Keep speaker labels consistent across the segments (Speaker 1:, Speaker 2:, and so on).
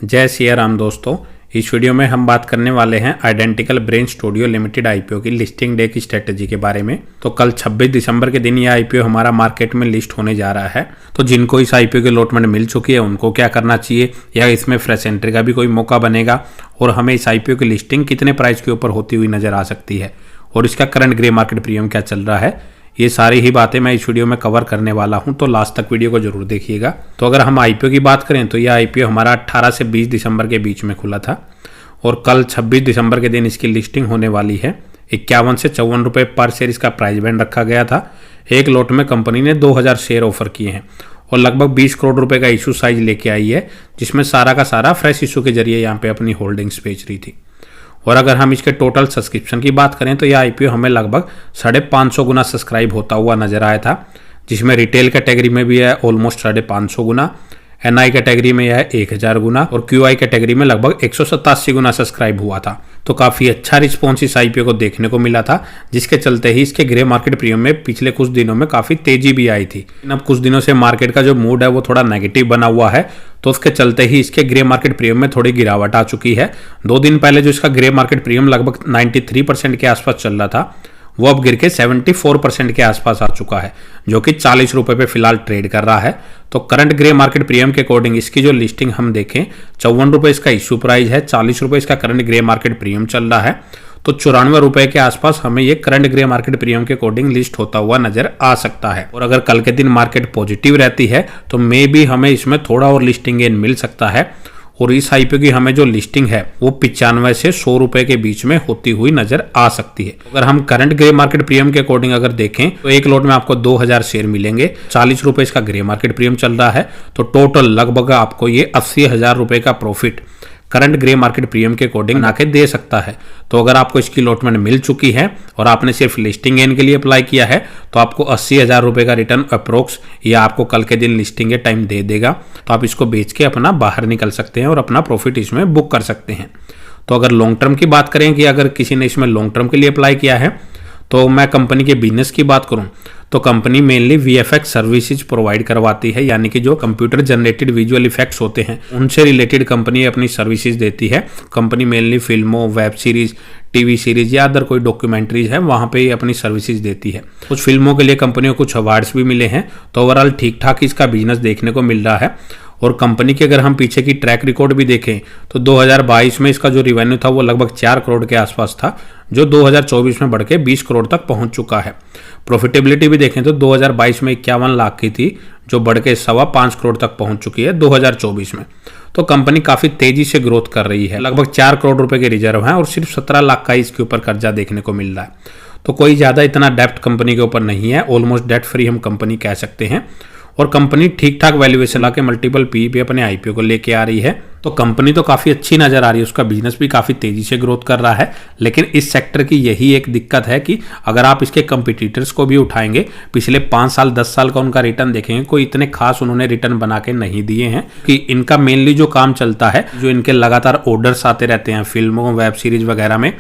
Speaker 1: जय सिया राम दोस्तों। इस वीडियो में हम बात करने वाले हैं identical brain studio limited IPO की लिस्टिंग डे की स्ट्रेटजी के बारे में। तो कल 26 दिसंबर के दिन यह आईपीओ हमारा मार्केट में लिस्ट होने जा रहा है। तो जिनको इस आईपीओ की अलॉटमेंट मिल चुकी है उनको क्या करना चाहिए, या इसमें फ्रेश एंट्री का भी कोई मौका बनेगा, और हमें इस आईपीओ की लिस्टिंग कितने प्राइस के ऊपर होती हुई नजर आ सकती है, और इसका करंट ग्रे मार्केट प्रीमियम क्या चल रहा है, ये सारी ही बातें मैं इस वीडियो में कवर करने वाला हूं। तो लास्ट तक वीडियो को जरूर देखिएगा। तो अगर हम आईपीओ की बात करें तो यह आईपीओ हमारा 18 से 20 दिसंबर के बीच में खुला था, और कल 26 दिसंबर के दिन इसकी लिस्टिंग होने वाली है। 51 से 54 रुपये पर शेयर इसका प्राइस बैंड रखा गया था। एक लॉट में कंपनी ने 2000 शेयर ऑफर किए हैं और लगभग 20 करोड़ रुपए का इशू साइज लेके आई है, जिसमें सारा का सारा फ्रेश इशू के जरिए यहाँ पे अपनी होल्डिंग्स बेच रही थी। और अगर हम इसके टोटल सब्सक्रिप्शन की बात करें तो यह आईपीओ हमें लगभग 550 गुना सब्सक्राइब होता हुआ नजर आया था, जिसमें रिटेल कैटेगरी में भी है ऑलमोस्ट 550 गुना, एनआई कैटेगरी में यह 1000 गुना, और क्यूआई कैटेगरी में लगभग 187 गुना सब्सक्राइब हुआ था। तो काफी अच्छा रिस्पॉन्स इस आईपीओ को देखने को मिला था, जिसके चलते ही इसके ग्रे मार्केट प्रीमियम में पिछले कुछ दिनों में काफी तेजी भी आई थी। अब कुछ दिनों से मार्केट का जो मूड है वो थोड़ा नेगेटिव बना हुआ है, तो उसके चलते ही इसके ग्रे मार्केट प्रीमियम में थोड़ी गिरावट आ चुकी है। 2 दिन पहले जो इसका ग्रे मार्केट प्रीमियम लगभग 93% के आसपास चल रहा था, वो अब गिर के 74% के आसपास आ चुका है, जो कि 40 रुपए पे फिलहाल ट्रेड कर रहा है। तो करंट ग्रे मार्केट प्रीमियम के अकॉर्डिंग इसकी जो लिस्टिंग हम देखें, 54 रुपए इसका इश्यू प्राइस है, 40 रुपए इसका करंट ग्रे मार्केट प्रीमियम चल रहा है। तो 94 रुपए के आसपास हमें ये करंट ग्रे मार्केट प्रीमियम के अकॉर्डिंग लिस्ट होता हुआ नजर आ सकता है। और अगर कल के दिन मार्केट पॉजिटिव रहती है तो मे बी हमें इसमें थोड़ा और लिस्टिंग गेन मिल सकता है, और इस आईपीओ की हमें जो लिस्टिंग है वो 95 से 100 रुपए के बीच में होती हुई नजर आ सकती है। अगर हम करंट ग्रे मार्केट प्रीमियम के अकॉर्डिंग अगर देखें तो एक लॉट में आपको 2000 शेयर मिलेंगे, 40 रुपए इसका ग्रे मार्केट प्रीमियम चल रहा है। तो टोटल लगभग आपको ये 80,000 रुपए का profit current grey market premium के अकॉर्डिंग नाके दे सकता है। तो अगर आपको इसकी अलॉटमेंट मिल चुकी है और आपने सिर्फ लिस्टिंग गेन के लिए अप्लाई किया है तो आपको 80,000 रुपए का रिटर्न अप्रोक्स या आपको कल के दिन लिस्टिंग के टाइम दे देगा। तो आप इसको बेच के अपना बाहर निकल सकते हैं और अपना प्रॉफिट इसमें बुक कर सकते हैं। तो अगर लॉन्ग टर्म की बात करें कि अगर किसी ने इसमें लॉन्ग टर्म के लिए अप्लाई किया है, तो मैं कंपनी के बिजनेस की बात करूं तो company mainly VFX services provide करवाती है, यानी कि जो कंप्यूटर जनरेटेड विजुअल इफेक्ट्स होते हैं उनसे रिलेटेड कंपनी अपनी सर्विसेज देती है। कंपनी मेनली फिल्मों, वेब सीरीज, टीवी सीरीज या अदर कोई डॉक्यूमेंट्रीज है वहां पे अपनी सर्विसेज देती है। कुछ फिल्मों के लिए कंपनी को कुछ अवार्ड्स भी मिले हैं। तो ओवरऑल ठीक ठाक इसका बिजनेस देखने को मिल रहा है। और कंपनी की अगर हम पीछे की ट्रैक रिकॉर्ड भी देखें तो 2022 में इसका जो रिवेन्यू था वो लगभग 4 करोड़ के आसपास था, जो 2024 में बढ़ के 20 करोड़ तक पहुंच चुका है। प्रॉफिटेबिलिटी भी देखें तो 2022 में 51 लाख की थी, जो बढ़ के 5.25 करोड़ तक पहुंच चुकी है 2024 में। तो कंपनी काफी तेजी से ग्रोथ कर रही है। लगभग 4 करोड़ रुपए के रिजर्व हैं और सिर्फ 17 लाख का इसके ऊपर कर्जा देखने को मिल रहा है। तो कोई ज्यादा इतना डेप्ट कंपनी के ऊपर नहीं है, ऑलमोस्ट डेट फ्री हम कंपनी कह सकते हैं। और कंपनी ठीक ठाक वैल्यूएशन ला के मल्टीपल पी पे अपने आईपीओ को लेके आ रही है। तो कंपनी तो काफी अच्छी नजर आ रही है, उसका बिजनेस भी काफी तेजी से ग्रोथ कर रहा है। लेकिन इस सेक्टर की यही एक दिक्कत है कि अगर आप इसके कंपटीटर्स को भी उठाएंगे, पिछले 5 साल 10 साल का उनका रिटर्न देखेंगे, कोई इतने खास उन्होंने रिटर्न बना के नहीं दिए हैं। कि इनका मेनली जो काम चलता है, जो इनके लगातार ऑर्डर्स आते रहते हैं फिल्मों, वेब सीरीज वगैरह में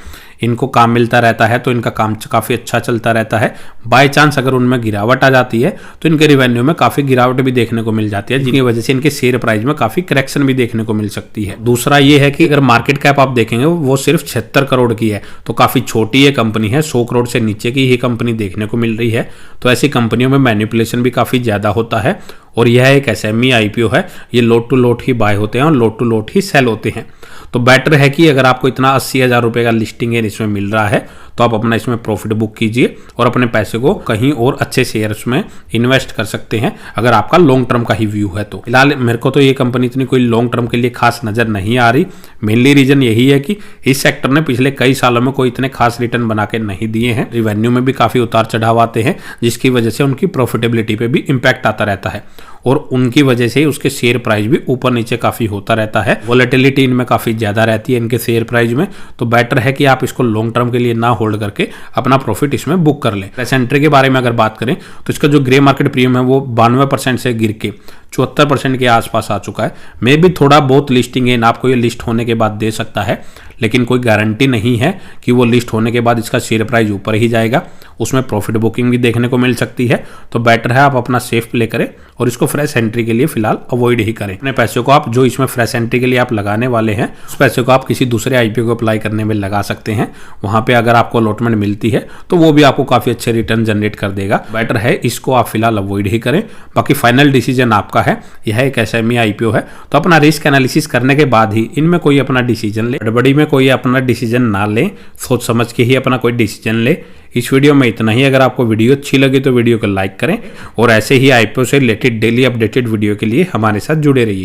Speaker 1: इनको काम मिलता रहता है, तो इनका काम काफी अच्छा चलता रहता है। बाय चांस अगर उनमें गिरावट आ जाती है तो इनके रिवेन्यू में काफी गिरावट भी देखने को मिल जाती है, जिसकी वजह से इनके शेयर प्राइस में काफी करेक्शन भी देखने को मिल सकती है। दूसरा ये है कि अगर मार्केट कैप आप देखेंगे वो सिर्फ 76 करोड़ की है, तो काफी छोटी ये कंपनी है, 100 करोड़ से नीचे की ही कंपनी देखने को मिल रही है। तो ऐसी कंपनियों में मैनिपुलेशन भी काफी ज्यादा होता है, और यह एक एसएमई आईपीओ है, ये लोट टू लोट ही बाय होते हैं और लोट टू लोट ही सेल होते हैं। तो बेटर है कि अगर आपको इतना 80,000 रुपए का लिस्टिंग है इसमें मिल रहा है तो आप अपना इसमें प्रॉफिट बुक कीजिए और अपने पैसे को कहीं और अच्छे शेयर्स में इन्वेस्ट कर सकते हैं, अगर आपका लॉन्ग टर्म का ही व्यू है। तो फिलहाल मेरे को तो ये कंपनी इतनी कोई लॉन्ग टर्म के लिए खास नजर नहीं आ रही। मेनली रीजन यही है कि इस सेक्टर ने पिछले कई सालों में कोई इतने खास रिटर्न बना के नहीं दिए हैं। रिवेन्यू में भी काफी उतार चढ़ाव आते हैं, जिसकी वजह से उनकी प्रॉफिटेबिलिटी पे भी इंपैक्ट आता रहता है, और उनकी वजह से उसके शेयर प्राइस भी ऊपर नीचे काफी होता रहता है। वोलेटिलिटी इनमें काफी ज्यादा रहती है इनके शेयर प्राइस में। तो बेटर है कि आप इसको लॉन्ग टर्म के लिए ना होल्ड करके अपना प्रॉफिट इसमें बुक कर लें। फ्रेश एंट्री के बारे में अगर बात करें तो इसका जो ग्रे मार्केट प्रीमियम है वो 92% से गिर के 74% के आसपास आ चुका है। मे भी थोड़ा बहुत लिस्टिंग गेन आपको ये लिस्ट होने के बाद दे सकता है, लेकिन कोई गारंटी नहीं है कि वो लिस्ट होने के बाद इसका शेयर प्राइस ऊपर ही जाएगा। उसमें प्रॉफिट बुकिंग भी देखने को मिल सकती है। तो बेटर है आप अपना सेफ प्ले करें और इसको फ्रेश एंट्री के लिए फिलहाल अवॉइड ही करें। अपने पैसे को आप जो इसमें फ्रेश एंट्री के लिए आप लगाने वाले हैं, उस पैसे को आप किसी दूसरे आईपीओ को अप्लाई करने में लगा सकते हैं। वहां पे अगर आपको अलॉटमेंट मिलती है तो वो भी आपको काफी अच्छे रिटर्न जनरेट कर देगा। बेटर है इसको आप फिलहाल अवॉइड ही करें। बाकी फाइनल डिसीजन आपका है। यह एक एसएमई आईपीओ है, तो अपना रिस्क एनालिसिस करने के बाद ही इनमें कोई अपना डिसीजन ले। गड़बड़ी में कोई अपना डिसीजन ना ले, सोच समझ के ही अपना कोई डिसीजन ले। इस वीडियो में इतना ही। अगर आपको वीडियो अच्छी लगी तो वीडियो को लाइक करें और ऐसे ही आईपीओ से रिलेटेड डेली अपडेटेड वीडियो के लिए हमारे साथ जुड़े रहिए।